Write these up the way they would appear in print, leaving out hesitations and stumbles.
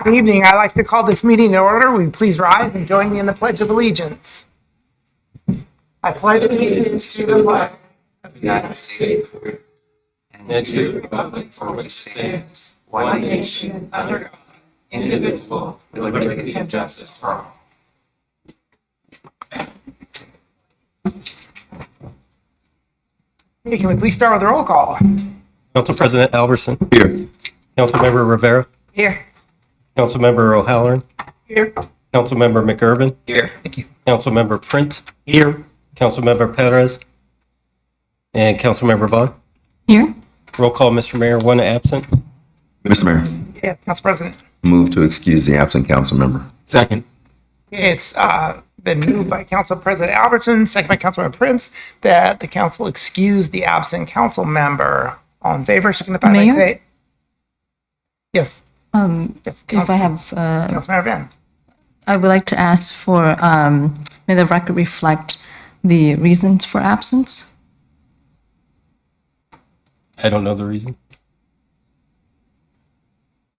Good evening. I'd like to call this meeting in order. Will you please rise and join me in the Pledge of Allegiance? I pledge allegiance to the flag of the United States and to the republic for which it stands, one nation, under God, indivisible, with liberty and justice for all. Hey, can we please start with the roll call? Council President Albertson. Here. Councilmember Rivera. Here. Councilmember O'Halloran. Here. Councilmember McIrvin. Here. Thank you. Councilmember Prince. Here. Councilmember Perez. And Councilmember Vaughn. Here. Roll call, Mr. Mayor. One absent. Mr. Mayor, Yeah, Council President. move to excuse the absent council member. Second. It's been moved by Council President Albertson, second by Councilmember Prince, that the council excuse the absent council member. All in favor, signify by Mayor? say. Yes. Yes. If I have, Councilmember Van. I would like to ask for, may the record reflect the reasons for absence? I don't know the reason.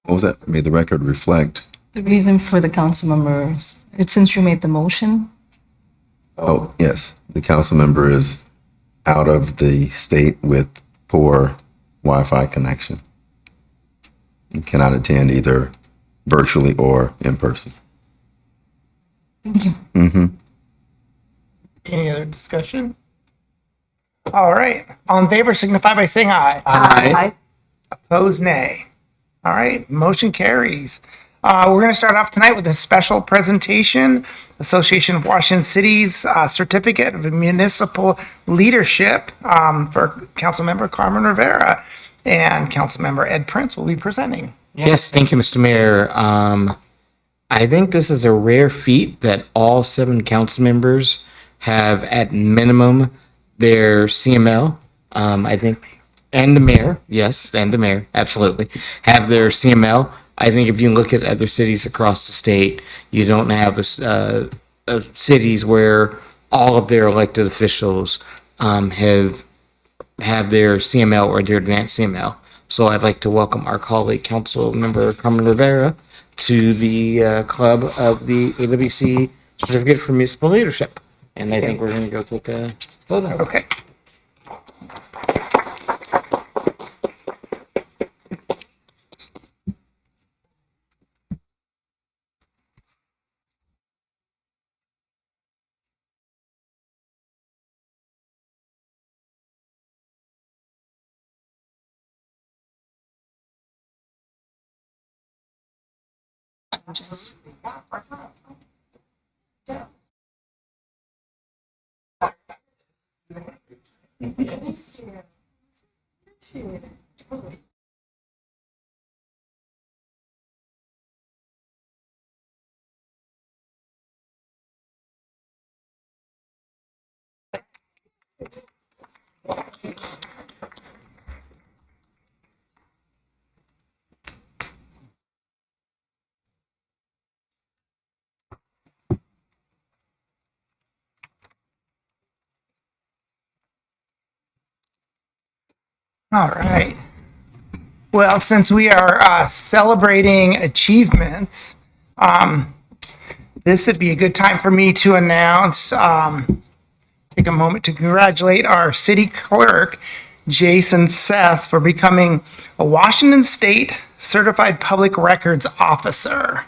What was that? May the record reflect. The reason for the council members, since you made the motion, Oh, yes. The council member is out of the state with poor Wi-Fi connection. You cannot attend either virtually or in person. thank you. Mm-hmm. Any other discussion? All right. All in favor, signify by saying aye. Aye. Opposed, nay. All right. Motion carries. We're going to start off tonight with a special presentation. Association of Washington Cities Certificate of Municipal Leadership for Councilmember Carmen Rivera. And Councilmember Ed Prince will be presenting. Yes, thank you, Mr. Mayor. I think this is a rare feat that all 7 council members have at minimum their CML. I think, and the mayor, yes, and the mayor, absolutely, have their CML. I think if you look at other cities across the state, you don't have cities where all of their elected officials have their CML or their advanced CML. So I'd like to welcome our colleague, Council Member Carmen Rivera, to the club of the AWC Certificate for Municipal Leadership. And I think we're going to go take a photo. Okay. All right. Well, since we are celebrating achievements, this would be a good time for me to announce, take a moment to congratulate our city clerk, Jason Seth, for becoming a Washington State Certified Public Records Officer.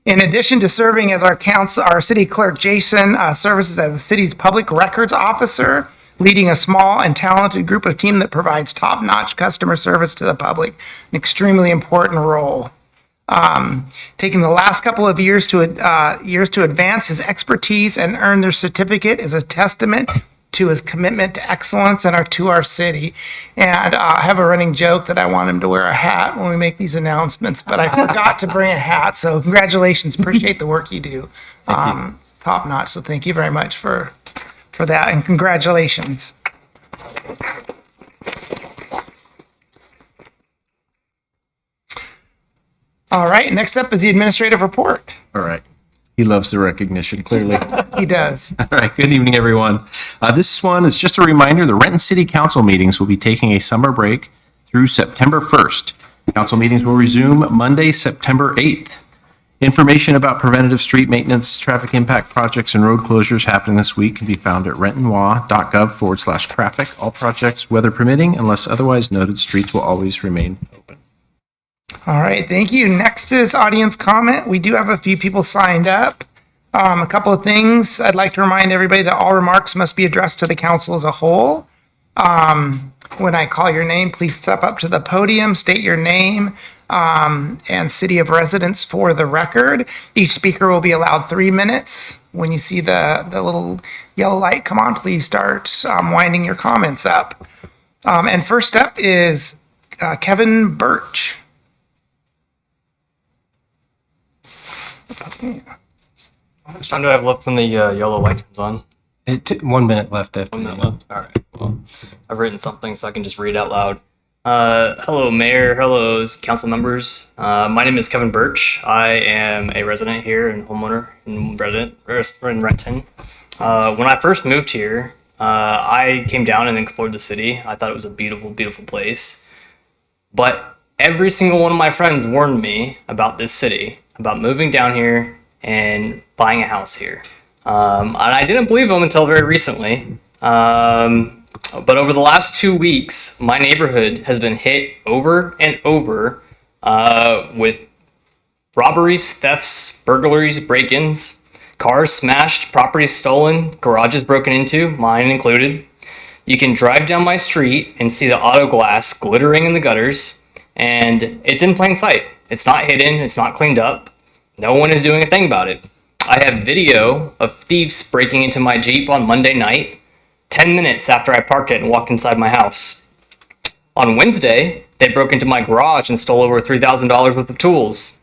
In addition to serving as our city clerk, Jason serves as the city's public records officer, leading a small and talented group of team that provides top-notch customer service to the public, an extremely important role. Taking the last couple of years to advance his expertise and earn their certificate is a testament to his commitment to excellence and to our city. And I have a running joke that I want him to wear a hat when we make these announcements, but I forgot to bring a hat. So congratulations. Appreciate the work you do. Top notch. So thank you very much for that, and congratulations. All right, next up is the administrative report. All right. He loves the recognition, clearly. He does. All right, good evening, everyone. This one is just a reminder, the Renton City Council meetings will be taking a summer break through September 1st. Council meetings will resume Monday, September 8th. Information about preventative street maintenance, traffic impact projects, and road closures happening this week can be found at rentonwa.gov/traffic. All projects, weather permitting, unless otherwise noted, streets will always remain open. All right, thank you. Next is audience comment. We do have a few people signed up. A couple of things. I'd like to remind everybody that all remarks must be addressed to the council as a whole. When I call your name, please step up to the podium, state your name, and city of residence for the record. Each speaker will be allowed 3 minutes. When you see the little yellow light come on, please start winding your comments up. And first up is Kevin Birch. How much time do I have left when the yellow light comes on? 1 minute left after 1 minute that. left. All right. Well, I've written something, so I can just read out loud. Hello, Mayor. Hello, council members. My name is Kevin Birch. I am a resident here and homeowner in Renton. When I first moved here, I came down and explored the city. I thought it was a beautiful, beautiful place. But every single one of my friends warned me about this city, about moving down here and buying a house here. And I didn't believe them until very recently. But over the last 2 weeks, my neighborhood has been hit over and over with robberies, thefts, burglaries, break-ins, cars smashed, properties stolen, garages broken into, mine included. You can drive down my street and see the auto glass glittering in the gutters, and it's in plain sight. It's not hidden, it's not cleaned up. No one is doing a thing about it. I have video of thieves breaking into my Jeep on Monday night, 10 minutes after I parked it and walked inside my house. On Wednesday, they broke into my garage and stole over $3,000 worth of tools.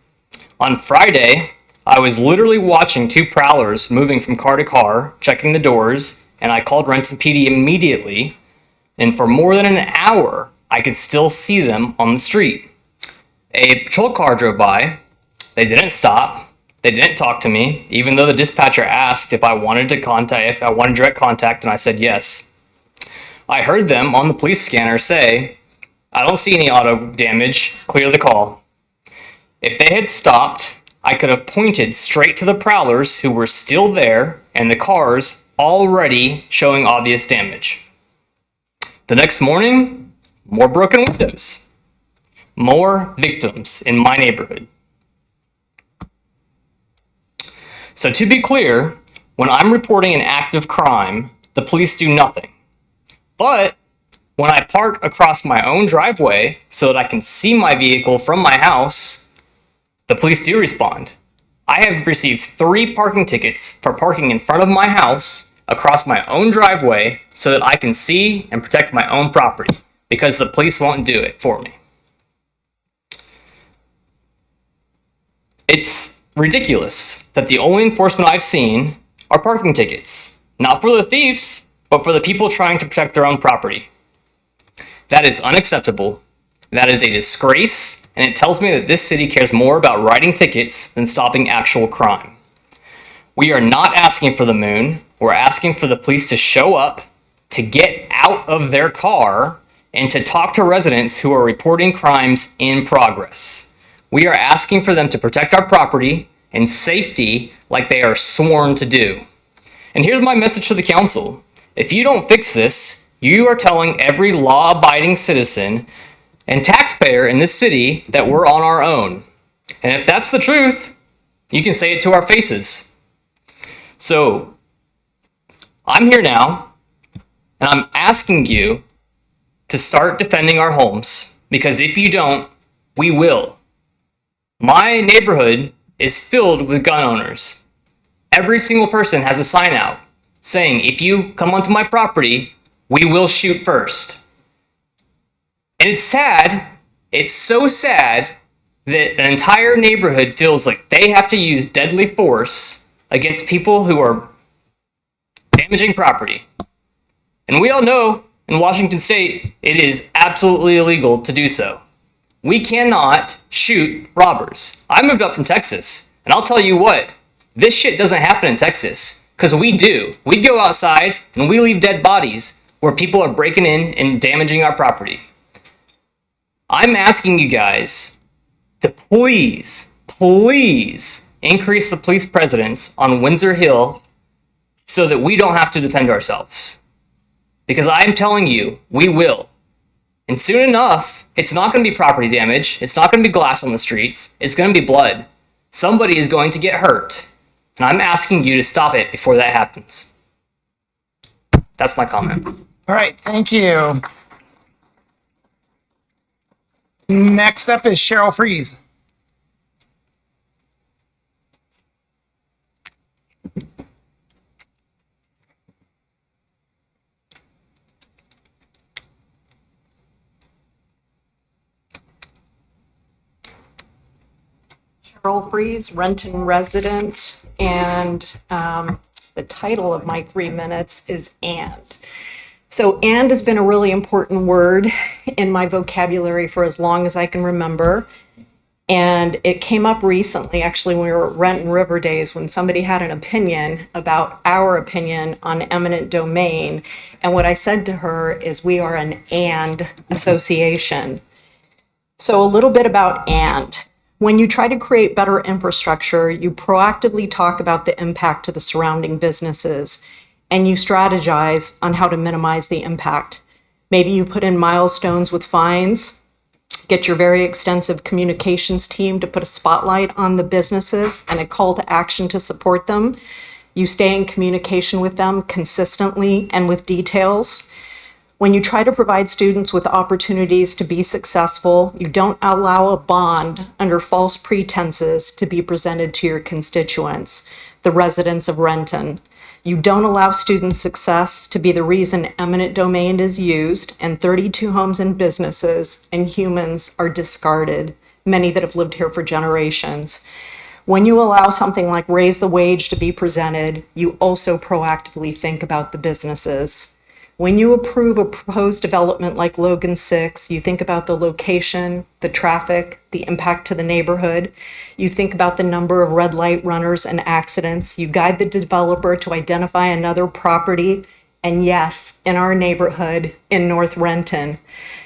On Friday, I was literally watching 2 prowlers moving from car to car, checking the doors, and I called Renton PD immediately, and for more than an hour, I could still see them on the street. A patrol car drove by. They didn't stop. They didn't talk to me, even though the dispatcher asked if I wanted direct contact, and I said yes. I heard them on the police scanner say, "I don't see any auto damage, clear the call." If they had stopped, I could have pointed straight to the prowlers who were still there and the cars already showing obvious damage. The next morning, more broken windows. More victims in my neighborhood. So to be clear, when I'm reporting an act of crime, the police do nothing. But when I park across my own driveway so that I can see my vehicle from my house, the police do respond. I have received 3 parking tickets for parking in front of my house across my own driveway so that I can see and protect my own property, because the police won't do it for me. It's ridiculous that the only enforcement I've seen are parking tickets. Not for the thieves, but for the people trying to protect their own property. That is unacceptable. That is a disgrace, and it tells me that this city cares more about writing tickets than stopping actual crime. We are not asking for the moon. We're asking for the police to show up, to get out of their car, and to talk to residents who are reporting crimes in progress. We are asking for them to protect our property and safety like they are sworn to do. And here's my message to the council. If you don't fix this, you are telling every law-abiding citizen and taxpayer in this city that we're on our own. And if that's the truth, you can say it to our faces. So, I'm here now, and I'm asking you to start defending our homes, because if you don't, we will. My neighborhood is filled with gun owners. Every single person has a sign out saying, if you come onto my property, we will shoot first. And it's sad, it's so sad that an entire neighborhood feels like they have to use deadly force against people who are damaging property. And we all know in Washington State, it is absolutely illegal to do so. We cannot shoot robbers. I moved up from Texas, and I'll tell you what, This shit doesn't happen in Texas, because we do. We go outside and we leave dead bodies where people are breaking in and damaging our property. I'm asking you guys to please increase the police presence on Windsor Hill so that we don't have to defend ourselves. Because I'm telling you, we will. And soon enough, it's not going to be property damage. It's not going to be glass on the streets. It's going to be blood. Somebody is going to get hurt. And I'm asking you to stop it before that happens. That's my comment. All right, thank you. Next up is Cheryl Freeze. Cheryl Freeze, Renton resident, and the title of my 3 minutes is "and." So "and" has been a really important word in my vocabulary for as long as I can remember. And it came up recently, actually, when we were at Renton River Days, when somebody had an opinion about our opinion on eminent domain. And what I said to her is, we are an "and" association. So a little bit about "and." When you try to create better infrastructure, you proactively talk about the impact to the surrounding businesses, and you strategize on how to minimize the impact. Maybe you put in milestones with fines, get your very extensive communications team to put a spotlight on the businesses and a call to action to support them. You stay in communication with them consistently and with details. When you try to provide students with opportunities to be successful, you don't allow a bond under false pretenses to be presented to your constituents, the residents of Renton. You don't allow student success to be the reason eminent domain is used and 32 homes and businesses and humans are discarded, many that have lived here for generations. When you allow something like raise the wage to be presented, you also proactively think about the businesses. When you approve a proposed development like Logan 6, you think about the location, the traffic, the impact to the neighborhood. You think about the number of red light runners and accidents. You guide the developer to identify another property, and yes, in our neighborhood in North Renton.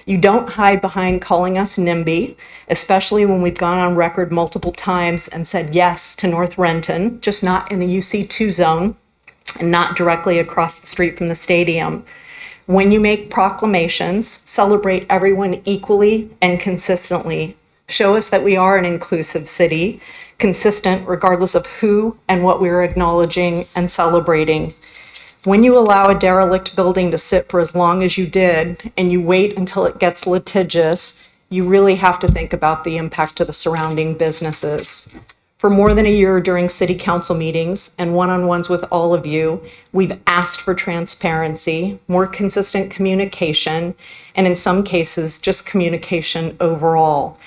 You don't hide behind calling us NIMBY, especially when we've gone on record multiple times and said yes to North Renton, just not in the UC2 zone and not directly across the street from the stadium. When you make proclamations, celebrate everyone equally and consistently. Show us that we are an inclusive city, consistent regardless of who and what we're acknowledging and celebrating. When you allow a derelict building to sit for as long as you did and you wait until it gets litigious, you really have to think about the impact to the surrounding businesses. For more than a year during city council meetings and one-on-ones with all of you, we've asked for transparency, more consistent communication, and in some cases, just communication overall.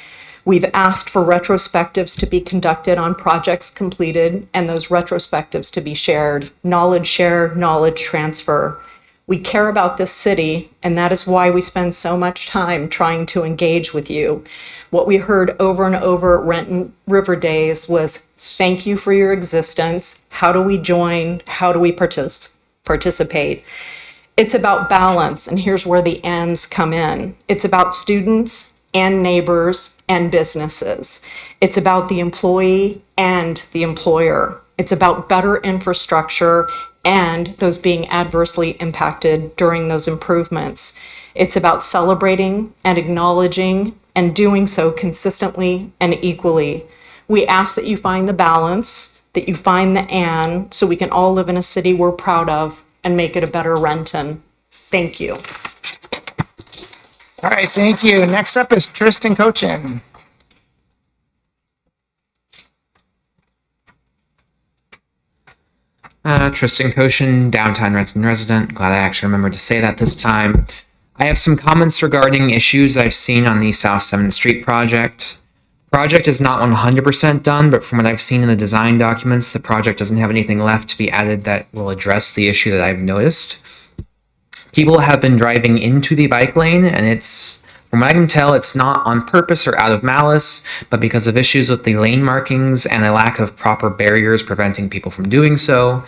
We've asked for retrospectives to be conducted on projects completed and those retrospectives to be shared. Knowledge share, knowledge transfer. We care about this city, and that is why we spend so much time trying to engage with you. What we heard over and over at Renton River Days was, thank you for your existence. How do we join? How do we participate? It's about balance, and here's where the ands come in. It's about students and neighbors and businesses. It's about the employee and the employer. It's about better infrastructure and those being adversely impacted during those improvements. It's about celebrating and acknowledging and doing so consistently and equally. We ask that you find the balance, that you find the and, so we can all live in a city we're proud of and make it a better Renton. Thank you. All right, thank you. Next up is Tristan Cochin. Tristan Cochin, downtown Renton resident. Glad I actually remembered to say that this time. I have some comments regarding issues I've seen on the South 7th Street project. The project is not 100% done, but from what I've seen in the design documents, the project doesn't have anything left to be added that will address the issue that I've noticed. People have been driving into the bike lane, and it's From what I can tell, it's not on purpose or out of malice, but because of issues with the lane markings and a lack of proper barriers preventing people from doing so.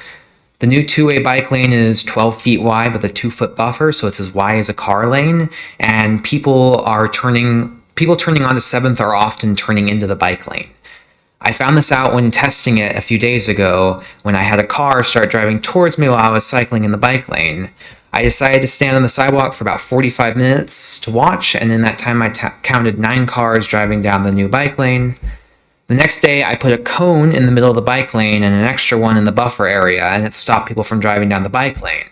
The new two-way bike lane is 12 feet wide with a 2-foot buffer, so it's as wide as a car lane, and people turning onto 7th are often turning into the bike lane. I found this out when testing it a few days ago when I had a car start driving towards me while I was cycling in the bike lane. I decided to stand on the sidewalk for about 45 minutes to watch, and in that time I counted 9 cars driving down the new bike lane. The next day, I put a cone in the middle of the bike lane and an extra one in the buffer area, and it stopped people from driving down the bike lane.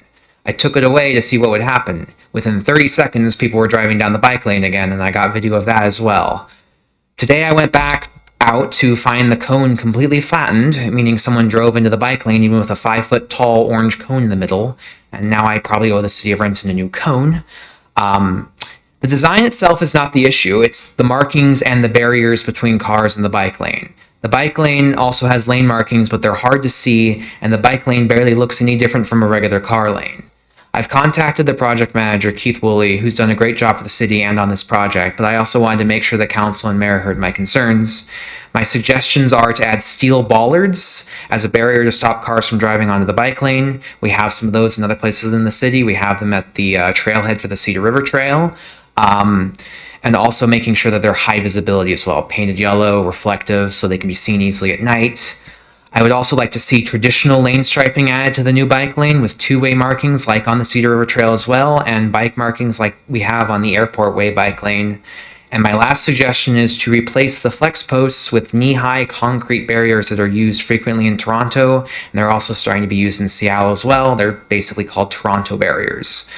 I took it away to see what would happen. Within 30 seconds, people were driving down the bike lane again, and I got video of that as well. Today, I went back out to find the cone completely flattened, meaning someone drove into the bike lane even with a 5-foot tall orange cone in the middle, and now I probably owe the city of Renton a new cone. The design itself is not the issue, it's the markings and the barriers between cars in the bike lane. The bike lane also has lane markings, but they're hard to see, and the bike lane barely looks any different from a regular car lane. I've contacted the project manager, Keith Woolley, who's done a great job for the city and on this project, but I also wanted to make sure the council and mayor heard my concerns. My suggestions are to add steel bollards as a barrier to stop cars from driving onto the bike lane. We have some of those in other places in the city. We have them at the trailhead for the Cedar River Trail. And also making sure that they're high visibility as well, painted yellow, reflective, so they can be seen easily at night. I would also like to see traditional lane striping added to the new bike lane with two-way markings like on the Cedar River Trail as well, and bike markings like we have on the Airport Way bike lane. And my last suggestion is to replace the flex posts with knee-high concrete barriers that are used frequently in Toronto, and they're also starting to be used in Seattle as well. They're basically called Toronto barriers.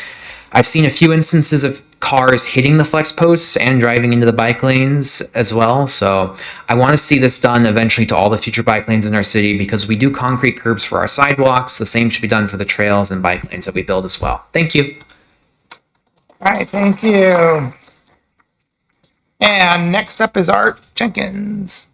I've seen a few instances of cars hitting the flex posts and driving into the bike lanes as well. So I want to see this done eventually to all the future bike lanes in our city because we do concrete curbs for our sidewalks. The same should be done for the trails and bike lanes that we build as well. Thank you. All right, thank you. And next up is Art Jenkins.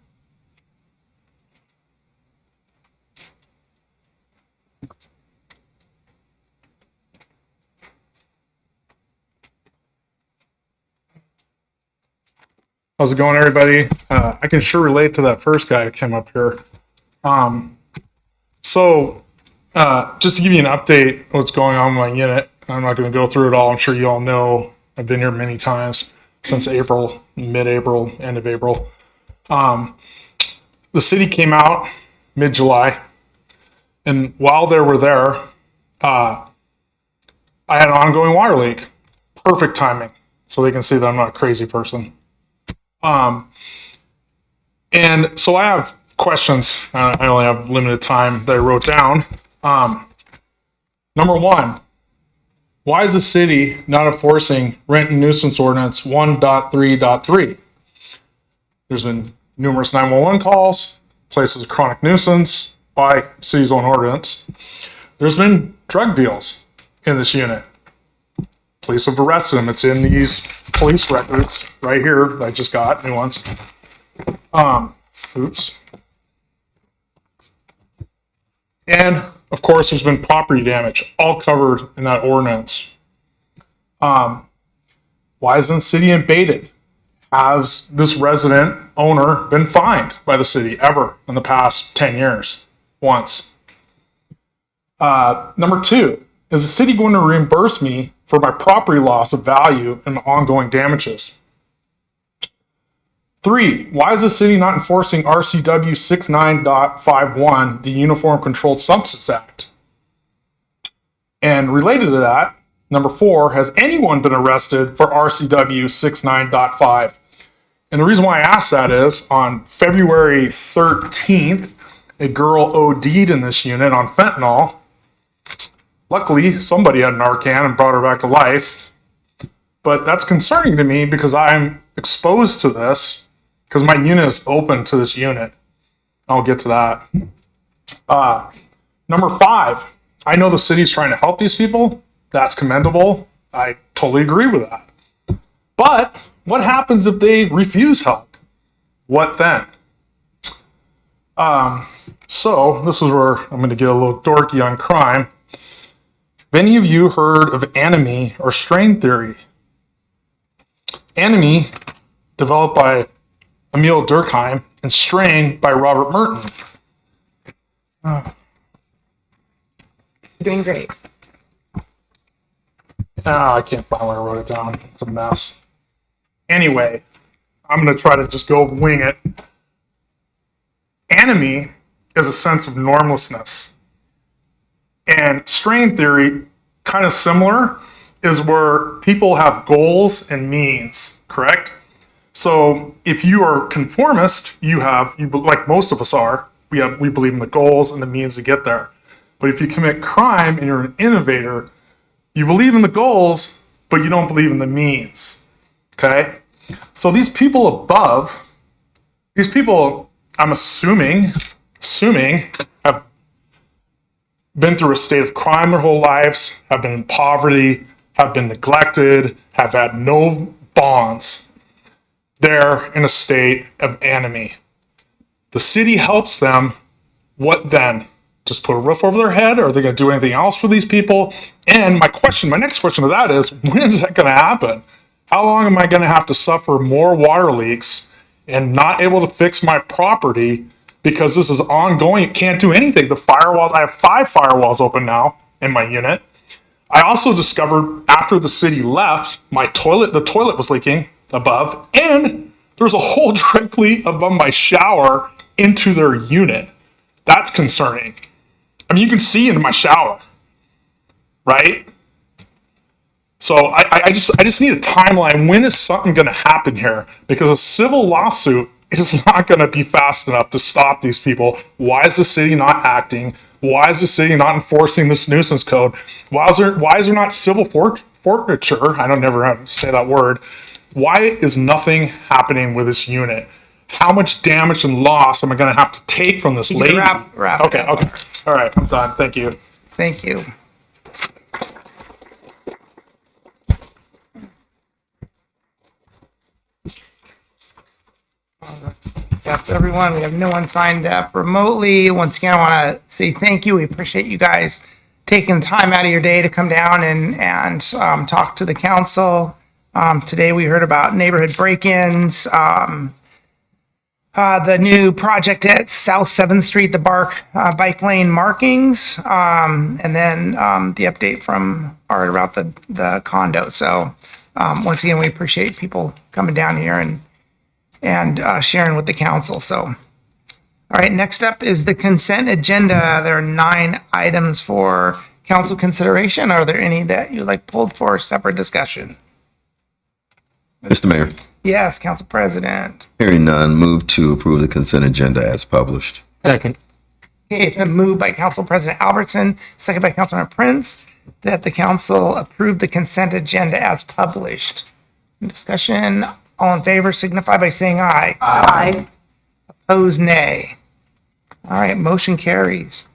How's it going, everybody? I can sure relate to that first guy who came up here. Just to give you an update what's going on in my unit, I'm not going to go through it all. I'm sure you all know. I've been here many times since April, mid-April, end of April. The city came out mid-July, and while they were there, I had an ongoing water leak. Perfect timing, so they can see that I'm not a crazy person. And so I have questions. I only have limited time that I wrote down. Number one, why is the city not enforcing Renton nuisance ordinance 1.3.3? There's been numerous 911 calls, places of chronic nuisance by city's own ordinance. There's been drug deals in this unit. Police have arrested him. It's in these police records right here that I just got, new ones. Oops. And of course, there's been property damage, all covered in that ordinance. Why isn't the city abated? Has this resident owner been fined by the city ever in the past 10 years? Once. Number two, is the city going to reimburse me for my property loss of value and the ongoing damages? 3, why is the city not enforcing RCW 69.51, the Uniform Controlled Substance Act? And related to that, number 4, has anyone been arrested for RCW 69.5? And the reason why I ask that is on February 13th, a girl OD'd in this unit on fentanyl. Luckily, somebody had an Narcan and brought her back to life. But that's concerning to me because I'm exposed to this because my unit is open to this unit. I'll get to that. Number 5, I know the city's trying to help these people. That's commendable. I totally agree with that. But what happens if they refuse help? What then? So this is where I'm going to get a little dorky on crime. Have any of you heard of enemy or strain theory? Enemy, developed by Emil Durkheim, and Strain by Robert Merton. Doing great. I can't find where I wrote it down. It's a mess. Anyway, I'm going to try to just go wing it. Enemy is a sense of normlessness. And strain theory, kind of similar, is where people have goals and means, correct? So if you are conformist, you like most of us are, we believe in the goals and the means to get there. But if you commit crime and you're an innovator, you believe in the goals, but you don't believe in the means. Okay? So these people above, these people, I'm assuming have been through a state of crime their whole lives, have been in poverty, have been neglected, have had no bonds. They're in a state of enemy. The city helps them. What then? Just put a roof over their head? Or are they going to do anything else for these people? And my next question to that is, when is that going to happen? How long am I going to have to suffer more water leaks and not able to fix my property because this is ongoing? It can't do anything. The firewalls, I have 5 firewalls open now in my unit. I also discovered after the city left, the toilet was leaking above, and there's a hole directly above my shower into their unit. That's concerning. I mean, you can see into my shower, right? So I just need a timeline. When is something going to happen here? Because a civil lawsuit is not going to be fast enough to stop these people. Why is the city not acting? Why is the city not enforcing this nuisance code? Why is there not civil forfeiture? I don't never have to say that word. Why is nothing happening with this unit? How much damage and loss am I going to have to take from this lady? Wrap it Okay. up. All right, I'm done. Thank you. Thank you. That's everyone. We have no one signed up remotely. Once again, I want to say thank you. We appreciate you guys taking time out of your day to come down and talk to the council. Today we heard about neighborhood break-ins, the new project at South 7th Street, the bike lane markings, and then the update from Art about the condo. So once again, we appreciate people coming down here and sharing with the council. So, all right, next up is the consent agenda. There are 9 items for council consideration. Are there any that you'd like pulled for separate discussion? Mr. Mayor, Yes, Council President. hearing none, move to approve the consent agenda as published. Second. Okay, it's been moved by Council President Albertson, second by Councilman Prince, that the council approve the consent agenda as published. Discussion, all in favor signify by saying aye. Aye. Opposed, nay. All right, motion carries.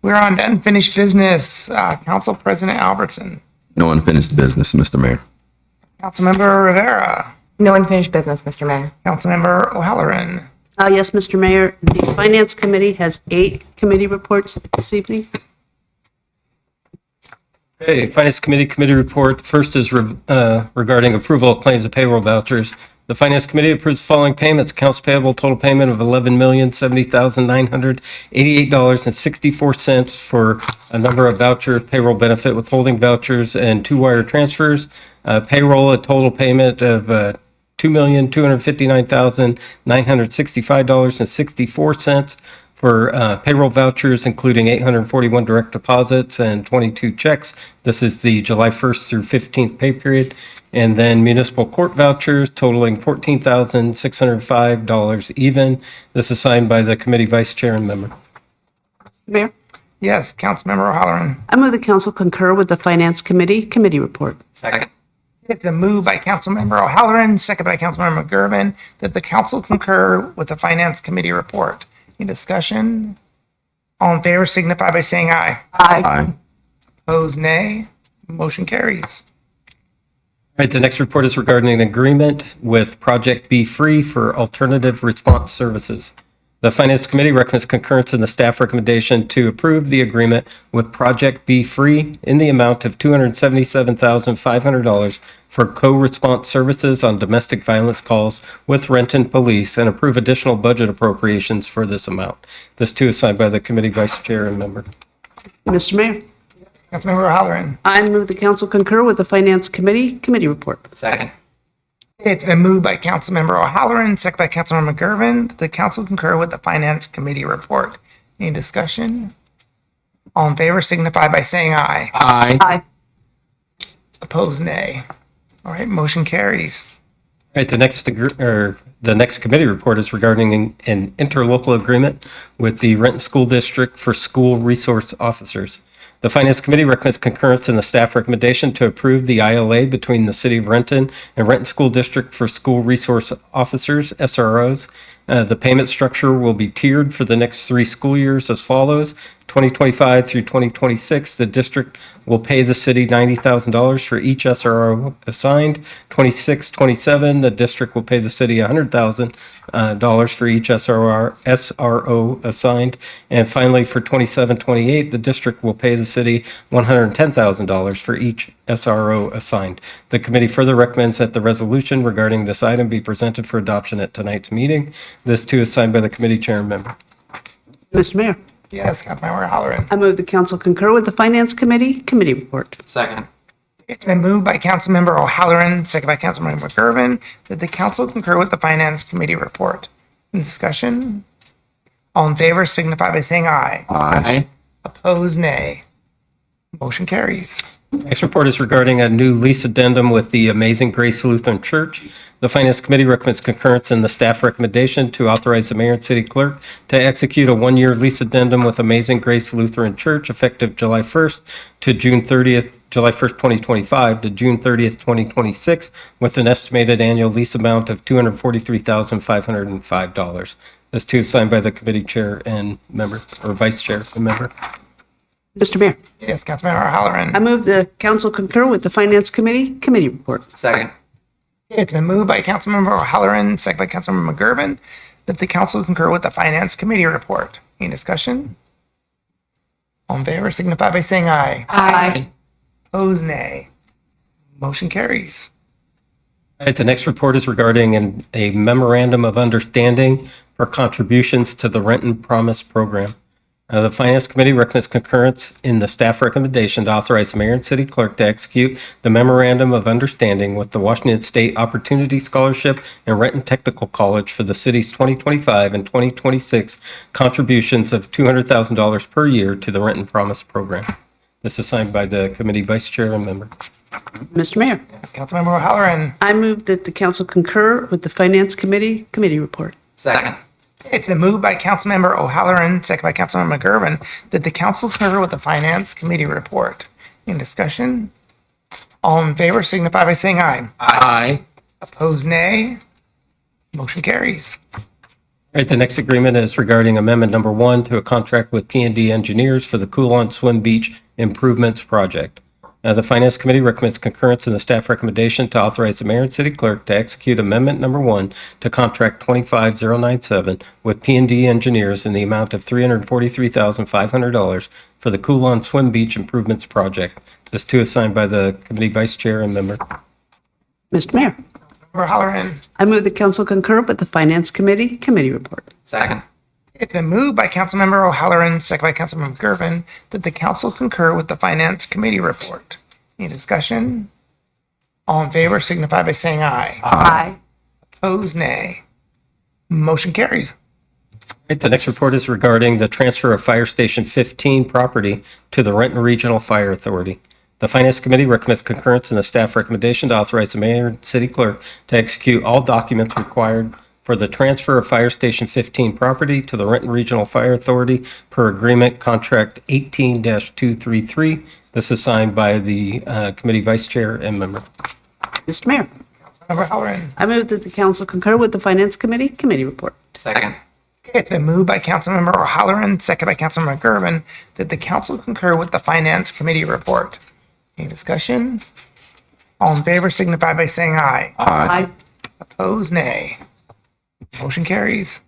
We're on to unfinished business. Council President Albertson. No unfinished business, Mr. Mayor. Councilmember Rivera. No unfinished business, Mr. Mayor. Councilmember O'Halloran. Yes, Mr. Mayor, the Finance Committee has 8 committee reports this evening. Okay, Finance Committee report. The first is regarding approval of claims and payroll vouchers. The Finance Committee approves the following payments. Accounts payable, total payment of $11,070,988.64 for a number of voucher payroll benefit withholding vouchers and 2 wire transfers. Payroll, a total payment of $2,259,965.64 for payroll vouchers, including 841 direct deposits and 22 checks. This is the July 1st through 15th pay period. And then municipal court vouchers totaling $14,605 even. This is signed by the committee vice chair and member. Mayor, Yes, Councilmember O'Halloran. I move the council concur with the Finance Committee report. Second. It's been moved by Councilmember O'Halloran, second by Councilmember McGurven, that the council concur with the Finance Committee report. Any discussion? All in favor signify by saying aye. Aye. Opposed, nay. Motion carries. All right, the next report is regarding an agreement with Project Be Free for alternative response services. The Finance Committee recommends concurrence in the staff recommendation to approve the agreement with Project Be Free in the amount of $277,500 for co-response services on domestic violence calls with Renton Police and approve additional budget appropriations for this amount. This too is signed by the committee vice chair and member. Mr. Mayor, Councilmember O'Halloran. I move the council concur with the Finance Committee committee report. Second. It's been moved by Councilmember O'Halloran, second by Councilmember McGurven, that the council concur with the Finance Committee report. Any discussion? All in favor signify by saying aye. Aye. Aye. Opposed, nay. All right, motion carries. All right, the next committee report is regarding an interlocal agreement with the Renton School District for school resource officers. The Finance Committee recommends concurrence in the staff recommendation to approve the ILA between the City of Renton and Renton School District for School Resource Officers, SROs. The payment structure will be tiered for the next 3 school years as follows. 2025 through 2026, the district will pay the city $90,000 for each SRO assigned. 26-27, the district will pay the city $100,000 for each SRO assigned. And finally, for 27-28, the district will pay the city $110,000 for each SRO assigned. The committee further recommends that the resolution regarding this item be presented for adoption at tonight's meeting. This too is signed by the committee chair and member. Mr. Mayor, Yes, Councilmember O'Halloran. I move the council concur with the Finance Committee committee report. Second. It's been moved by Councilmember O'Halloran, second by Councilmember McGurven, that the council concur with the Finance Committee report. Any discussion? All in favor signify by saying aye. Aye. Opposed, nay. Motion carries. Next report is regarding a new lease addendum with the Amazing Grace Lutheran Church. The Finance Committee recommends concurrence in the staff recommendation to authorize the mayor and city clerk to execute a 1-year lease addendum with Amazing Grace Lutheran Church effective July 1st to June 30th, July 1st, 2025 to June 30th, 2026, with an estimated annual lease amount of $243,505. This too is signed by the committee chair and member, or vice chair and member. Mr. Mayor, Yes, Councilmember O'Halloran. I move the council concur with the Finance Committee committee report. Second. It's been moved by Councilmember O'Halloran, second by Councilmember McGurven, that the council concur with the Finance Committee report. Any discussion? All in favor signify by saying aye. Aye. Opposed, nay. Motion carries. All right, the next report is regarding a memorandum of understanding for contributions to the Renton Promise Program. The Finance Committee recommends concurrence in the staff recommendation to authorize the mayor and city clerk to execute the memorandum of understanding with the Washington State Opportunity Scholarship and Renton Technical College for the city's 2025 and 2026 contributions of $200,000 per year to the Renton Promise Program. This is signed by the committee vice chair and member. Mr. Mayor, Yes, Councilmember O'Halloran. I move that the council concur with the Finance Committee committee report. Second. It's been moved by Councilmember O'Halloran, second by Councilmember McGurven, that the council concur with the Finance Committee report. In discussion? All in favor signify by saying aye. Aye. Opposed, nay. Motion carries. All right, the next agreement is regarding amendment number 1 to a contract with P&D Engineers for the Coolon Swim Beach Improvements Project. The Finance Committee recommends concurrence in the staff recommendation to authorize the mayor and city clerk to execute amendment number 1 to contract 25097 with P&D Engineers in the amount of $343,500 for the Coolon Swim Beach Improvements Project. This too is signed by the committee vice chair and member. Mr. Mayor, O'Halloran. I move the council concur with the Finance Committee committee report. Second. It's been moved by Councilmember O'Halloran, second by Councilmember McGurven, that the council concur with the Finance Committee report. Any discussion? All in favor signify by saying aye. Aye. Opposed, nay. Motion carries. All right, the next report is regarding the transfer of Fire Station 15 property to the Renton Regional Fire Authority. The Finance Committee recommends concurrence in the staff recommendation to authorize the mayor and city clerk to execute all documents required for the transfer of Fire Station 15 property to the Renton Regional Fire Authority per agreement contract 18-233. This is signed by the committee vice chair and member. Mr. Mayor, Councilmember O'Halloran. I move that the council concur with the Finance Committee committee report. Second. It's been moved by Councilmember O'Halloran, second by Councilmember McGurven, that the council concur with the Finance Committee report. Any discussion? All in favor signify by saying aye. Aye. Opposed, nay. Motion carries.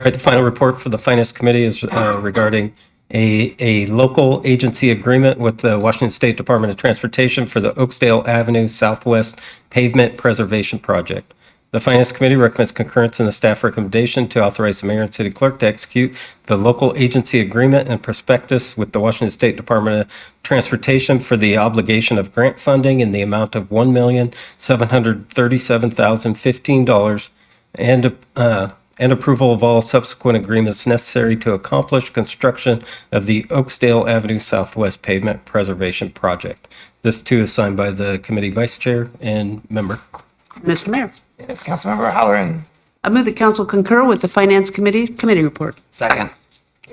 All right, the final report for the Finance Committee is regarding a local agency agreement with the Washington State Department of Transportation for the Oakdale Avenue Southwest Pavement Preservation Project. The Finance Committee recommends concurrence in the staff recommendation to authorize the mayor and city clerk to execute the local agency agreement and prospectus with the Washington State Department of Transportation for the obligation of grant funding in the amount of $1,737,015 and approval of all subsequent agreements necessary to accomplish construction of the Oakdale Avenue Southwest Pavement Preservation Project. This too is signed by the committee vice chair and member. Mr. Mayor, Yes, Councilmember O'Halloran. I move the council concur with the Finance Committee's committee report. Second.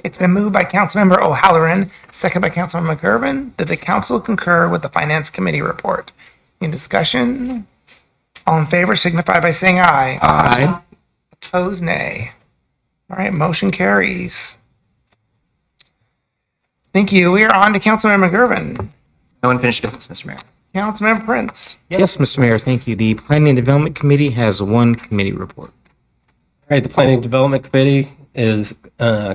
It's been moved by Councilmember O'Halloran, second by Councilmember McGurven, that the council concur with the Finance Committee report. In discussion, all in favor signify by saying aye. Aye. Opposed, nay. All right, motion carries. Thank you. We are on to Councilmember McGurven. No unfinished business, Mr. Mayor. Councilmember Prince. Yes, Mr. Mayor, thank you. The Planning and Development Committee has one committee report. All right, the Planning and Development Committee is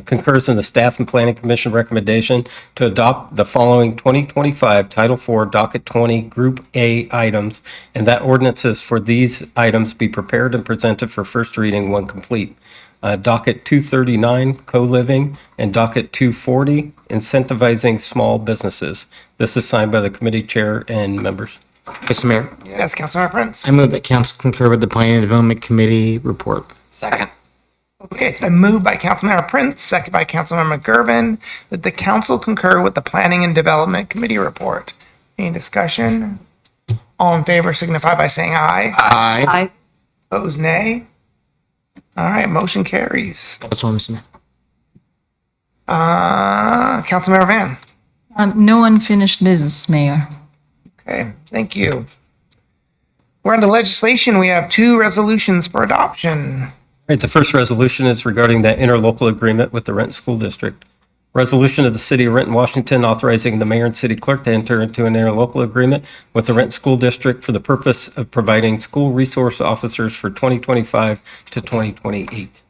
concurs in the Staff and Planning Commission recommendation to adopt the following 2025 Title IV Docket 20 Group A items, and that ordinances for these items be prepared and presented for first reading when complete. Docket 239, co-living, and Docket 240, incentivizing small businesses. This is signed by the committee chair and members. Mr. Mayor, Yes, Councilmember Prince. I move that council concur with the Planning and Development Committee report. Second. Okay, it's been moved by Councilmember Prince, second by Councilmember McGurven, that the council concur with the Planning and Development Committee report. Any discussion? All in favor signify by saying aye. Aye. Aye. Opposed, nay. All right, motion carries. That's all, Mr. Mayor. Councilmember Van. No unfinished business, Mayor. Okay, thank you. We're on to legislation. We have two resolutions for adoption. All right, the first resolution is regarding that interlocal agreement with the Renton School District. Resolution of the City of Renton, Washington, authorizing the mayor and city clerk to enter into an interlocal agreement with the Renton School District for the purpose of providing school resource officers for 2025 to 2028.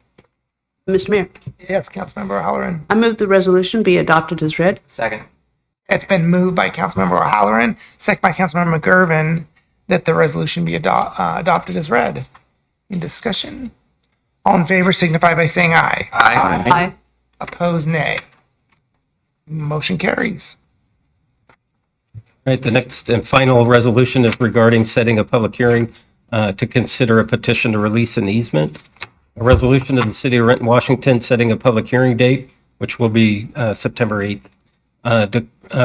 Mr. Mayor, Yes, Councilmember O'Halloran. I move the resolution be adopted as read. Second. It's been moved by Councilmember O'Halloran, second by Councilmember McGurven, that the resolution be adopted as read. In discussion? All in favor signify by saying aye. Aye. Opposed, nay. Motion carries. All right, the next and final resolution is regarding setting a public hearing to consider a petition to release an easement. A resolution of the City of Renton, Washington, setting a public hearing date, which will be September 8th,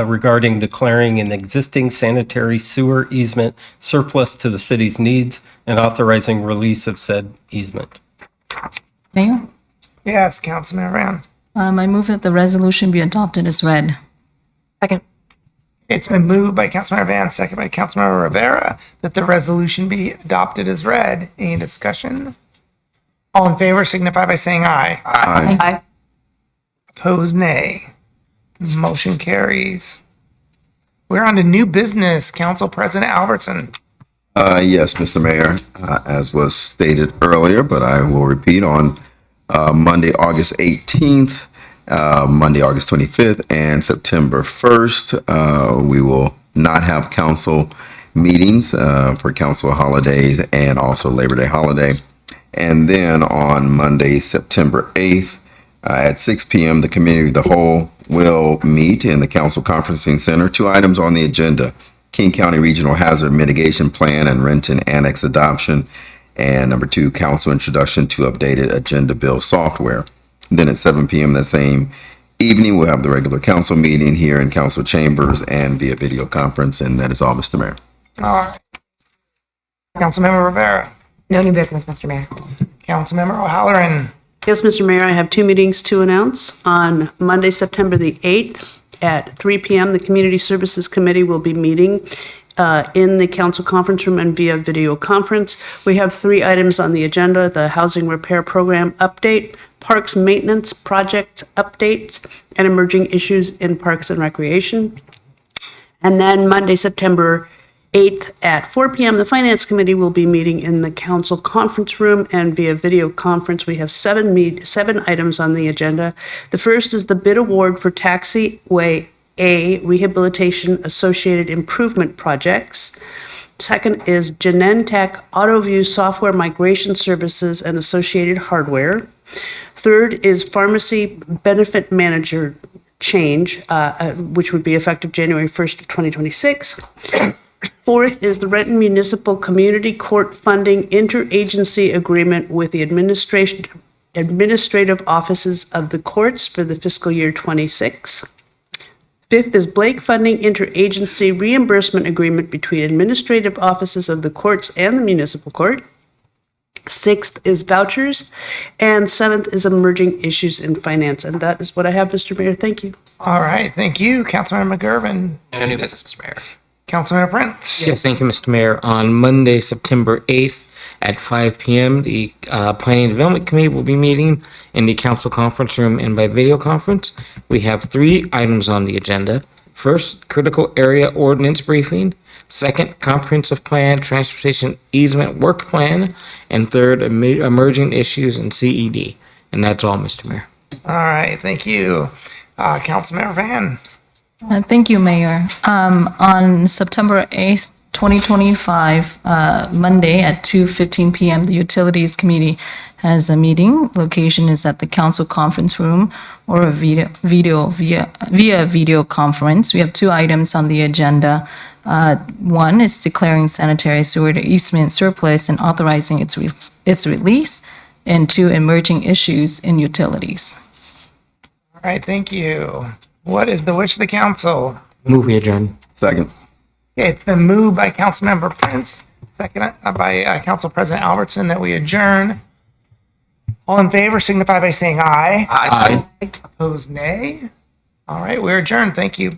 regarding declaring an existing sanitary sewer easement surplus to the city's needs and authorizing release of said easement. Mayor, Yes, Councilmember Van. I move that the resolution be adopted as read. Second. It's been moved by Councilmember Van, second by Councilmember Rivera, that the resolution be adopted as read. Any discussion? All in favor signify by saying aye. Aye. Aye. Opposed, nay. Motion carries. We're on to new business. Council President Albertson. Yes, Mr. Mayor, as was stated earlier, but I will repeat on Monday, August 18th, Monday, August 25th, and September 1st, we will not have council meetings for council holidays and also Labor Day holiday. And then on Monday, September 8th, at 6 p.m., the Committee of the Whole will meet in the Council Conferencing Center. Two items on the agenda: King County Regional Hazard Mitigation Plan and Renton Annex adoption. And number two, council introduction to updated agenda bill software. Then at 7 p.m. that same evening, we'll have the regular council meeting here in council chambers and via video conference. And that is all, Mr. Mayor. All right. Councilmember Rivera. No new business, Mr. Mayor. Councilmember O'Halloran. Yes, Mr. Mayor, I have two meetings to announce. On Monday, September the 8th at 3 p.m., the Community Services Committee will be meeting in the council conference room and via video conference. We have three items on the agenda: the Housing Repair Program update, Parks Maintenance Project updates, and emerging issues in Parks and Recreation. And then Monday, September 8th at 4 p.m., the Finance Committee will be meeting in the council conference room and via video conference. We have seven items on the agenda. The first is the bid award for Taxiway A Rehabilitation Associated Improvement Projects. Second is Genentech AutoView Software Migration Services and Associated Hardware. Third is Pharmacy Benefit Manager Change, which would be effective January 1st of 2026. Fourth is the Renton Municipal Community Court Funding Interagency Agreement with the Administrative Offices of the Courts for the fiscal year 26. Fifth is Blake Funding Interagency Reimbursement Agreement between Administrative Offices of the Courts and the Municipal Court. Sixth is vouchers. And seventh is emerging issues in finance. And that is what I have, Mr. Mayor. Thank you. All right, thank you, Councilmember McGurven. No new business, Mr. Mayor. Councilmember Prince. Yes, thank you, Mr. Mayor. On Monday, September 8th at 5 p.m., the Planning and Development Committee will be meeting in the council conference room and by video conference. We have 3 items on the agenda. First, critical area ordinance briefing. Second, comprehensive plan, transportation easement work plan. And third, emerging issues in CED. And that's all, Mr. Mayor. All right, thank you. Councilmember Van. Thank you, Mayor. On September 8th, 2025, Monday at 2:15 p.m., the Utilities Committee has a meeting. Location is at the council conference room or via video conference. We have 2 items on the agenda. One is declaring sanitary sewer easement surplus and authorizing its release, and 2, emerging issues in utilities. All right, thank you. What is the wish of the council? Move we adjourn. Second. Okay, it's been moved by Councilmember Prince, second by Council President Albertson, that we adjourn. All in favor signify by saying aye. Aye. Opposed, nay. All right, we're adjourned. Thank you.